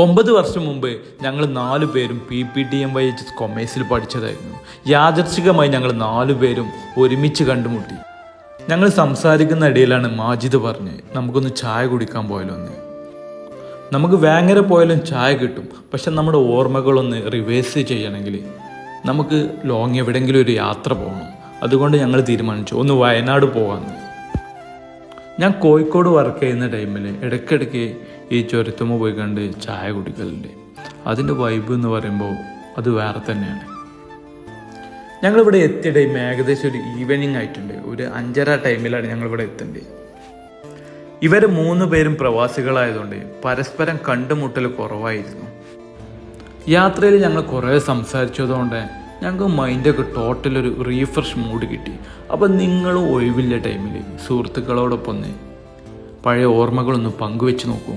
9 വർഷം മുമ്പ് ഞങ്ങൾ 4 പേരും PPTMYHS കൊമേഴ്സിൽ പഠിച്ചതായിരുന്നു. യാദൃച്ഛികമായി ഞങ്ങൾ 4 പേരും ഒരുമിച്ച് കണ്ടുമുട്ടി. ഞങ്ങൾ സംസാരിക്കുന്ന ഇടയിലാണ് മാജിദ് പറഞ്ഞ് നമുക്കൊന്ന് ചായ കുടിക്കാൻ പോയാലോ എന്ന്. നമുക്ക് വേങ്ങര പോയാലും ചായ കിട്ടും, പക്ഷെ നമ്മുടെ ഓർമ്മകളൊന്ന് റിവേഴ്സ് ചെയ്യണമെങ്കിൽ നമുക്ക് ലോങ് എവിടെയെങ്കിലും ഒരു യാത്ര പോകണം. അതുകൊണ്ട് ഞങ്ങൾ തീരുമാനിച്ചു ഒന്ന് വയനാട് പോകാമെന്ന്. ഞാൻ കോഴിക്കോട് വർക്ക് ചെയ്യുന്ന ടൈമിൽ ഇടയ്ക്കിടയ്ക്ക് ഈ ചുരത്തുമ്മ പോയി കണ്ട് ചായ കുടിക്കലുണ്ട്. അതിൻ്റെ വൈബ് എന്ന് പറയുമ്പോൾ അത് വേറെ തന്നെയാണ്. ഞങ്ങളിവിടെ എത്തിയ ടൈം ഏകദേശം ഒരു ഈവനിങ് ആയിട്ടുണ്ട്. ഒരു 5:30 ടൈമിലാണ് ഞങ്ങളിവിടെ എത്തേണ്ടത്. ഇവർ 3 പേരും പ്രവാസികളായതുകൊണ്ട് പരസ്പരം കണ്ടുമുട്ടൽ കുറവായിരുന്നു. യാത്രയിൽ ഞങ്ങൾ കുറേ സംസാരിച്ചതുകൊണ്ട് ഞങ്ങൾക്ക് മൈൻഡൊക്കെ ടോട്ടലൊരു റീഫ്രഷ് മൂഡ് കിട്ടി. അപ്പം നിങ്ങളും ഒഴിവില്ല ടൈമിൽ സുഹൃത്തുക്കളോടൊപ്പം ഒന്ന് പഴയ ഓർമ്മകളൊന്ന് പങ്കുവെച്ച് നോക്കൂ.